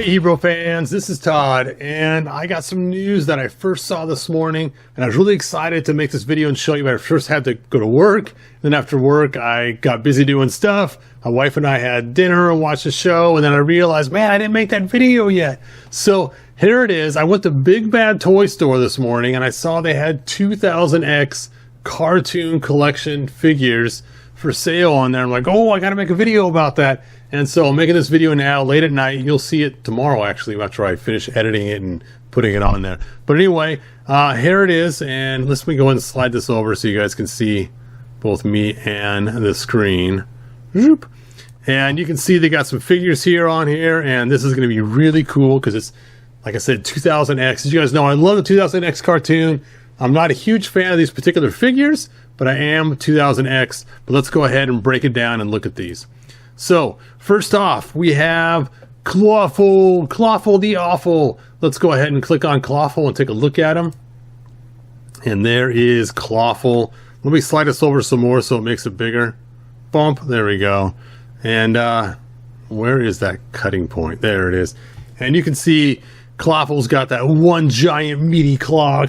Hey Hebrew fans, this is Todd, and I got some news that I first saw this morning, and I was really excited to make this video and show you, but I first had to go to work. Then after work, I got busy doing stuff. My wife and I had dinner and watched a show, and then I realized, man, I didn't make that video yet. So here it is. I went to Big Bad Toy Store this morning, and I saw they had 2000X cartoon collection figures for sale on there. I'm like, oh, I gotta make a video about that. And so I'm making this video now late at night. You'll see it tomorrow, actually, after I finish editing it and putting it on there. But anyway, here it is. And let me go and slide this over so you guys can see both me and the screen. And you can see they got some figures here on here. And this is going to be really cool because it's, like I said, 2000X. As you guys know, I love the 2000X cartoon. I'm not a huge fan of these particular figures, but I am 2000X. But let's go ahead and break it down and look at these. So, first off, we have Clawful the Awful. Let's go ahead and click on Clawful and take a look at him. And there is Clawful. Let me slide this over some more so it makes it bigger. Bump, there we go. And where is that cutting point? There it is. And you can see Clawful's got that one giant meaty claw.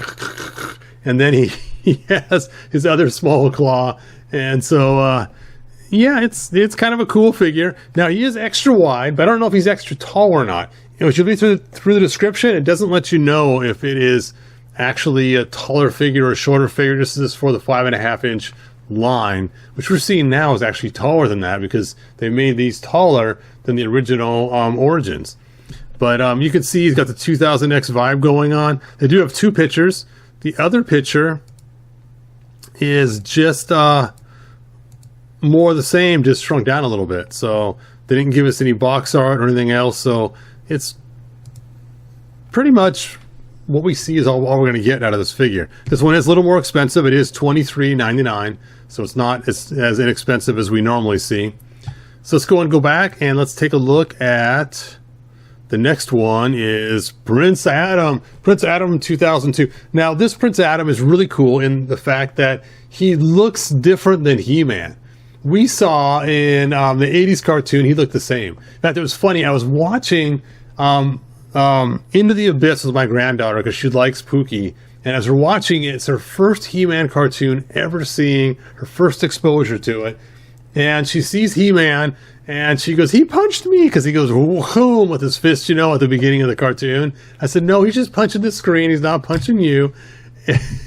And then he has his other small claw. And so, yeah, it's kind of a cool figure. Now, he is extra wide, but I don't know if he's extra tall or not. You know, if you read through the description, it doesn't let you know if it is actually a taller figure or a shorter figure. This is for the 5.5-inch line, which we're seeing now is actually taller than that because they made these taller than the original Origins. But you can see he's got the 2000X vibe going on. They do have two pictures. The other picture is just more of the same, just shrunk down a little bit. So they didn't give us any box art or anything else. So it's pretty much what we see is all we're going to get out of this figure. This one is a little more expensive. It is $23.99. So it's not as inexpensive as we normally see. So let's go back and let's take a look at the next one is Prince Adam. Prince Adam 2002. Now this Prince Adam is really cool in the fact that he looks different than He-Man. We saw in the 80s cartoon, he looked the same. In fact, it was funny. I was watching Into the Abyss with my granddaughter because she likes Pookie. And as we're watching it, it's her first He-Man cartoon ever seeing, her first exposure to it. And she sees He-Man and she goes, he punched me, because he goes, whoom, with his fist, you know, at the beginning of the cartoon. I said, no, he's just punching the screen. He's not punching you.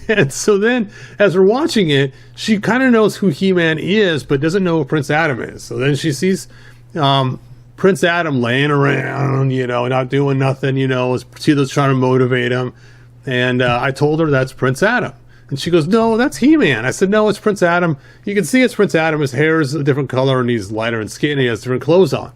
And so then, as we're watching it, she kind of knows who He-Man is, but doesn't know who Prince Adam is. So then she sees Prince Adam laying around, you know, not doing nothing, you know, as Tito's trying to motivate him. And I told her that's Prince Adam. And she goes, no, that's He-Man. I said, no, it's Prince Adam. You can see it's Prince Adam. His hair is a different color, and he's lighter in skin, and he has different clothes on.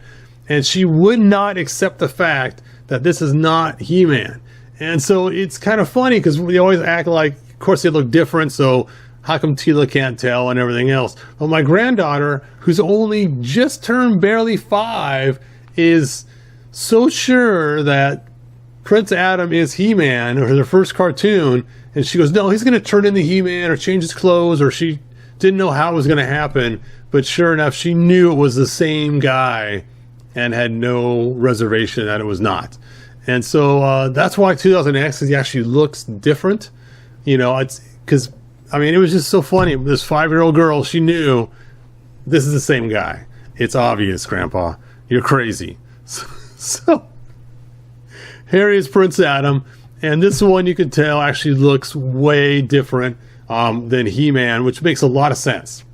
And she would not accept the fact that this is not He-Man. And so it's kind of funny because we always act like, of course, they look different, so how come Tila can't tell and everything else? Well, my granddaughter, who's only just turned barely 5, is so sure that Prince Adam is He-Man, or their first cartoon, and she goes, no, he's going to turn into He-Man or change his clothes, or she didn't know how it was going to happen, but sure enough, she knew it was the same guy and had no reservation that it was not. And so that's why 2000X, he actually looks different. You know, it's because, I mean, it was just so funny. This 5-year-old girl, she knew this is the same guy. It's obvious, Grandpa. You're crazy. So here is Prince Adam. And this one, you can tell, actually looks way different than He-Man, which makes a lot of sense.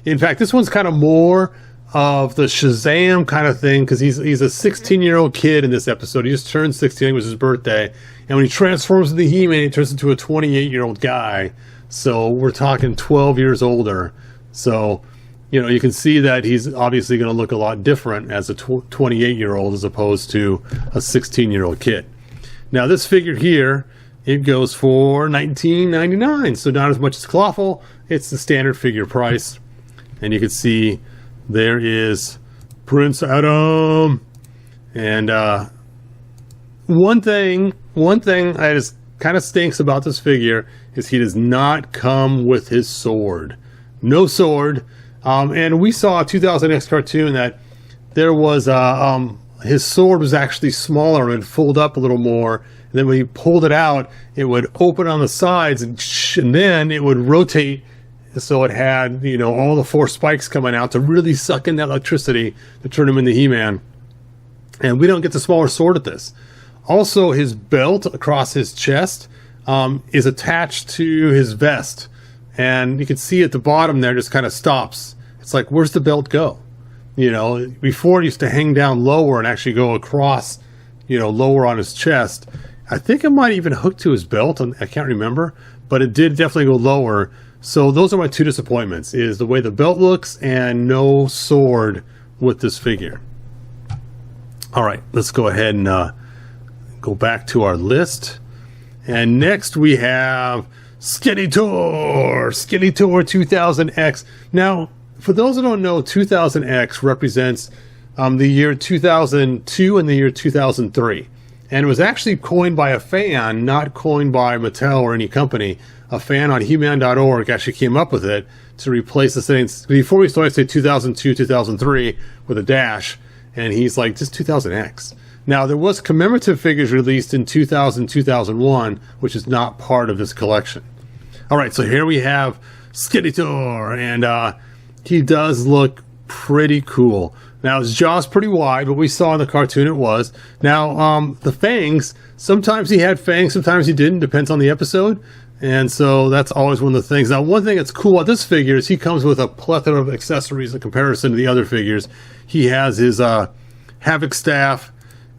In fact, this one's kind of more of the Shazam kind of thing, because he's a 16-year-old kid in this episode. He just turned 16. It was his birthday. And when he transforms into He-Man, he turns into a 28-year-old guy. So we're talking 12 years older. So, you know, you can see that he's obviously going to look a lot different as a 28-year-old as opposed to a 16-year-old kid. Now, this figure here, it goes for $19.99. So not as much as Clawful. It's the standard figure price. And you can see there is Prince Adam. And one thing that is kind of stinks about this figure is he does not come with his sword. No sword. And we saw a 2000X cartoon that there was his sword was actually smaller and fold up a little more. And then when he pulled it out, it would open on the sides, and then it would rotate. So it had, you know, all the 4 spikes coming out to really suck in that electricity to turn him into He-Man. And we don't get the smaller sword at this. Also, his belt across his chest is attached to his vest. And you can see at the bottom there just kind of stops. It's like, where's the belt go? You know, before it used to hang down lower and actually go across, you know, lower on his chest. I think it might even hook to his belt. I can't remember. But it did definitely go lower. So those are my 2 disappointments, is the way the belt looks and no sword with this figure. All right, let's go ahead and go back to our list. And next we have Skeletor 2000X. Now, for those who don't know, 2000X represents the year 2002 and the year 2003. And it was actually coined by a fan, not coined by Mattel or any company. A fan on He-Man.org actually came up with it to replace the sayings. Before we started, say 2002, 2003 with a dash, and he's like, just 2000X. Now, there was commemorative figures released in 2000, 2001, which is not part of this collection. All right, so here we have Skeletor, and he does look pretty cool. Now, his jaw's pretty wide, but we saw in the cartoon it was. Now, the fangs, sometimes he had fangs, sometimes he didn't, depends on the episode. And so that's always one of the things. Now, one thing that's cool about this figure is he comes with a plethora of accessories in comparison to the other figures. He has his Havoc staff,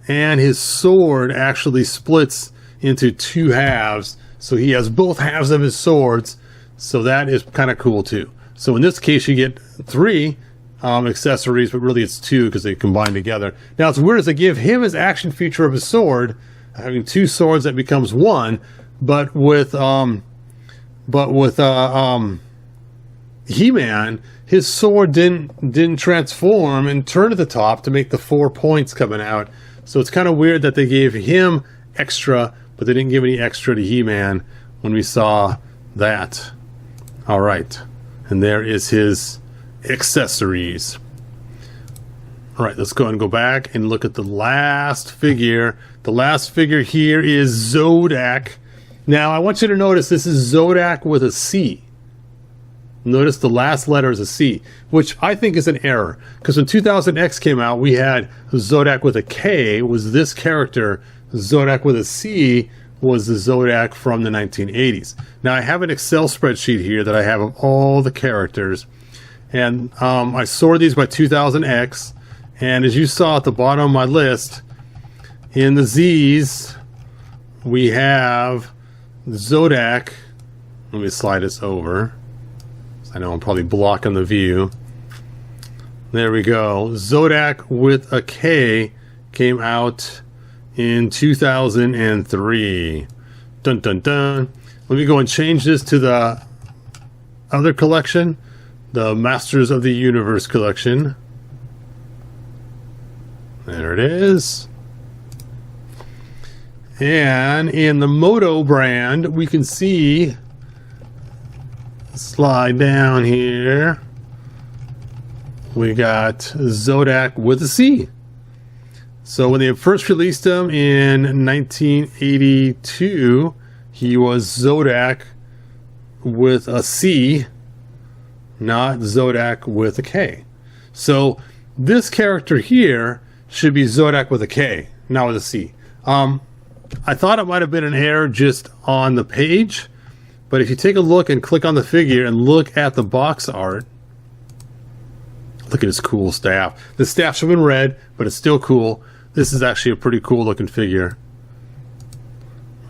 and his sword actually splits into 2 halves. So he has both halves of his swords. So that is kind of cool too. So in this case, you get 3 accessories, but really it's 2 because they combine together. Now, it's weird as they give him his action feature of his sword, having 2 swords that becomes 1. But with He-Man, his sword didn't transform and turn at the top to make the 4 points coming out. So it's kind of weird that they gave him extra, but they didn't give any extra to He-Man when we saw that. All right, and there is his accessories. All right, let's go ahead and go back and look at the last figure. The last figure here is Zodak. Now, I want you to notice this is Zodak with a C. Notice the last letter is a C, which I think is an error. Because when 2000X came out, we had Zodak with a K was this character. Zodak with a C was the Zodak from the 1980s. Now, I have an Excel spreadsheet here that I have of all the characters. And I sorted these by 2000X. And as you saw at the bottom of my list, in the Z's, we have Zodak. Let me slide this over. I know I'm probably blocking the view. There we go. Zodak with a K came out in 2003. Dun dun dun. Let me go and change this to the other collection, the Masters of the Universe collection. There it is. And in the Moto brand, we can see, slide down here, we got Zodak with a C. So when they first released him in 1982, he was Zodak with a C, not Zodak with a K. So this character here should be Zodak with a K, not with a C. I thought it might have been an error just on the page, but if you take a look and click on the figure and look at the box art, look at his cool staff. The staff should have been red, but it's still cool. This is actually a pretty cool looking figure.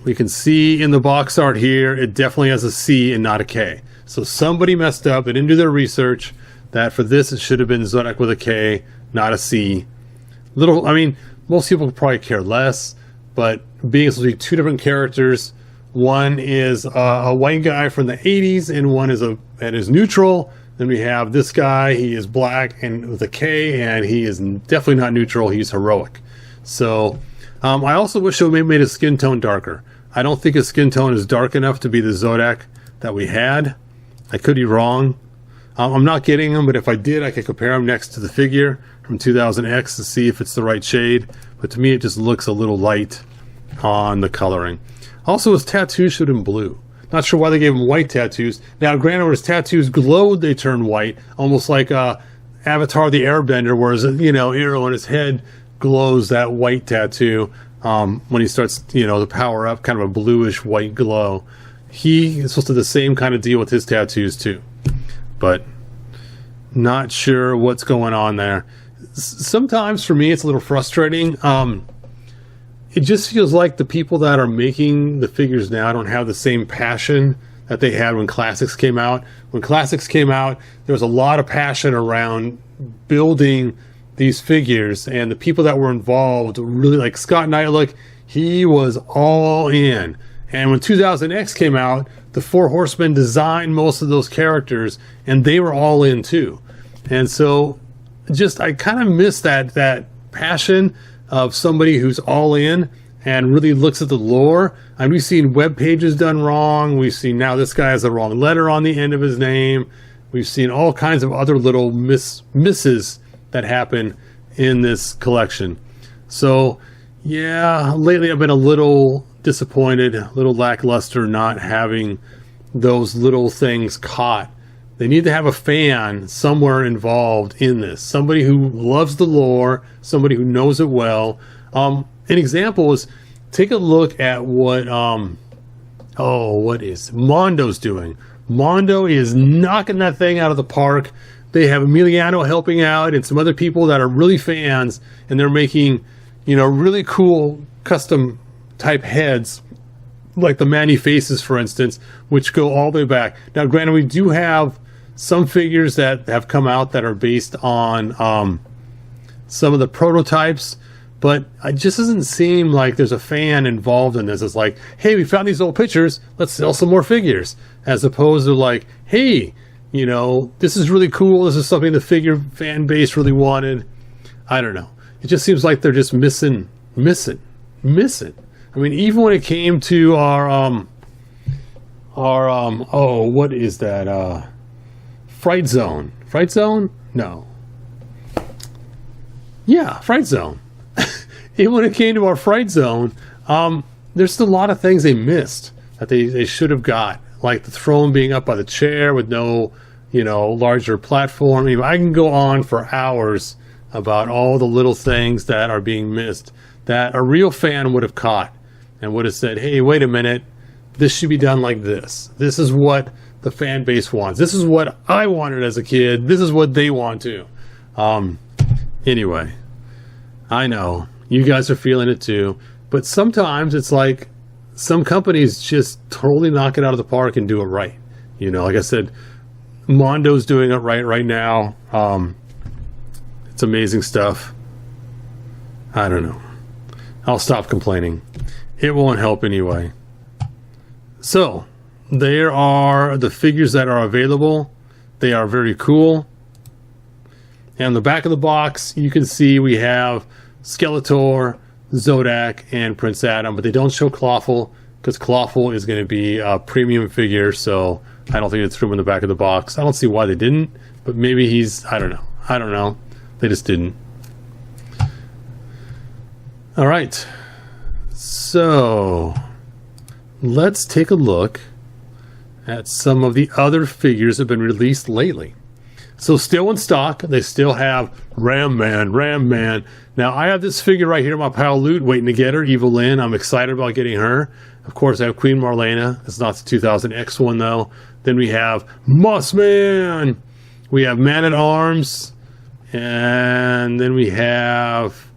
We can see in the box art here, it definitely has a C and not a K. So somebody messed up. They didn't do their research. That for this, it should have been Zodak with a K, not a C. I mean, most people probably care less, but being supposed to be 2 different characters, one is a white guy from the 80s and one is neutral. Then we have this guy, he is black and with a K, and he is definitely not neutral, he's heroic. So I also wish they made his skin tone darker. I don't think his skin tone is dark enough to be the Zodak that we had. I could be wrong. I'm not getting them, but if I did, I could compare them next to the figure from 2000X to see if it's the right shade. But to me, it just looks a little light on the coloring. Also, his tattoos showed in blue. Not sure why they gave him white tattoos. Now, granted, when his tattoos glowed, they turned white, almost like Avatar the Airbender, where his, arrow on his head glows that white tattoo when he starts, to power up, kind of a bluish white glow. He is supposed to do the same kind of deal with his tattoos too, but not sure what's going on there. Sometimes for me, it's a little frustrating. It just feels like the people that are making the figures now don't have the same passion that they had when Classics came out. When Classics came out, there was a lot of passion around building these figures, and the people that were involved really, like Scott Knightlick, he was all in. And when 2000X came out, the Four Horsemen designed most of those characters, and they were all in too. And so just, I kind of miss that passion of somebody who's all in and really looks at the lore. And we've seen web pages done wrong. We've seen now this guy has the wrong letter on the end of his name. We've seen all kinds of other little misses that happen in this collection. So yeah, lately I've been a little disappointed, a little lackluster not having those little things caught. They need to have a fan somewhere involved in this. Somebody who loves the lore, somebody who knows it well. An example is, take a look at what what is Mondo's doing. Mondo is knocking that thing out of the park. They have Emiliano helping out and some other people that are really fans, and they're making, really cool custom type heads, like the Manny faces, for instance, which go all the way back. Now, granted, we do have some figures that have come out that are based on some of the prototypes, but it just doesn't seem like there's a fan involved in this. It's like, hey, we found these old pictures, let's sell some more figures, as opposed to like, hey, this is really cool, this is something the figure fan base really wanted. I don't know. It just seems like they're just missing. I mean, even when it came to our what is that? Fright Zone. Fright Zone? No. Yeah, Fright Zone. Even when it came to our Fright Zone, there's still a lot of things they missed that they should have got, like the throne being up by the chair with no, larger platform. I mean, I can go on for hours about all the little things that are being missed that a real fan would have caught and would have said, hey, wait a minute, this should be done like this. This is what the fan base wants. This is what I wanted as a kid. This is what they want too. Anyway, I know you guys are feeling it too, but sometimes it's like some companies just totally knock it out of the park and do it right. Like I said, Mondo's doing it right now. It's amazing stuff. I don't know. I'll stop complaining. It won't help anyway. So, there are the figures that are available. They are very cool. And on the back of the box, you can see we have Skeletor, Zodak, and Prince Adam, but they don't show Clawful because Clawful is going to be a premium figure, so I don't think it's room in the back of the box. I don't see why they didn't, but maybe he's, I don't know. They just didn't. All right. So, let's take a look at some of the other figures that have been released lately. So still in stock, they still have Ram Man. Now I have this figure right here in my pile of loot waiting to get her, Evil Lynn. I'm excited about getting her. Of course, I have Queen Marlena. It's not the 2000X one though. Then we have Mossman. We have Man-at-Arms. And then we have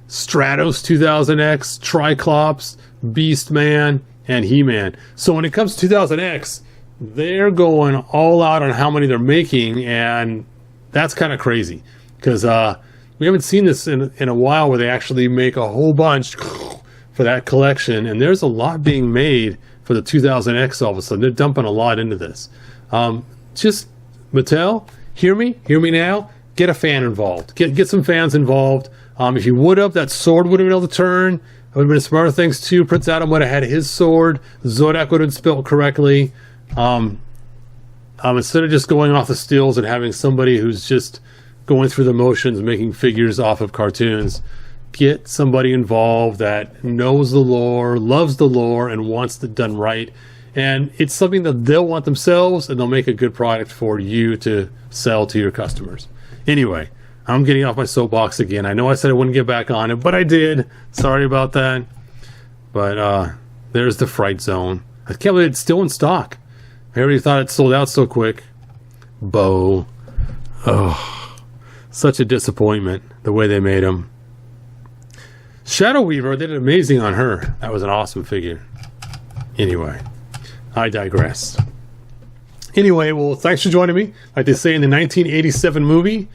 Stratos 2000X, Triclops, Beastman, and He-Man. So when it comes to 2000X, they're going all out on how many they're making, and that's kind of crazy because we haven't seen this in a while where they actually make a whole bunch for that collection, and there's a lot being made for the 2000X all of a sudden. They're dumping a lot into this. Just Mattel, hear me now. Get a fan involved. Get some fans involved. If you would have, that sword would have been able to turn. It would have been smarter things too. Prince Adam would have had his sword. Zodak would have been spelled correctly. I Instead of just going off the stills and having somebody who's just going through the motions, making figures off of cartoons, get somebody involved that knows the lore, loves the lore, and wants it done right. And it's something that they'll want themselves, and they'll make a good product for you to sell to your customers. Anyway, I'm getting off my soapbox again. I know I said I wouldn't get back on it, but I did. Sorry about that. But there's the Fright Zone. I can't believe it's still in stock. I already thought it sold out so quick. Bo. Oh, such a disappointment, the way they made him. Shadow Weaver, they did amazing on her. That was an awesome figure. Anyway, I digress. Anyway, well, thanks for joining me. Like they say in the 1987 movie,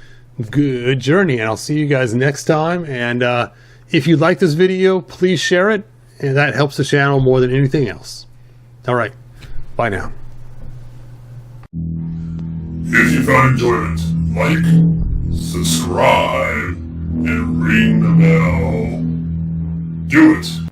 good journey, and I'll see you guys next time. And if you like this video, please share it, and that helps the channel more than anything else. All right, bye now. If you found enjoyment, like, subscribe, and ring the bell. Do it!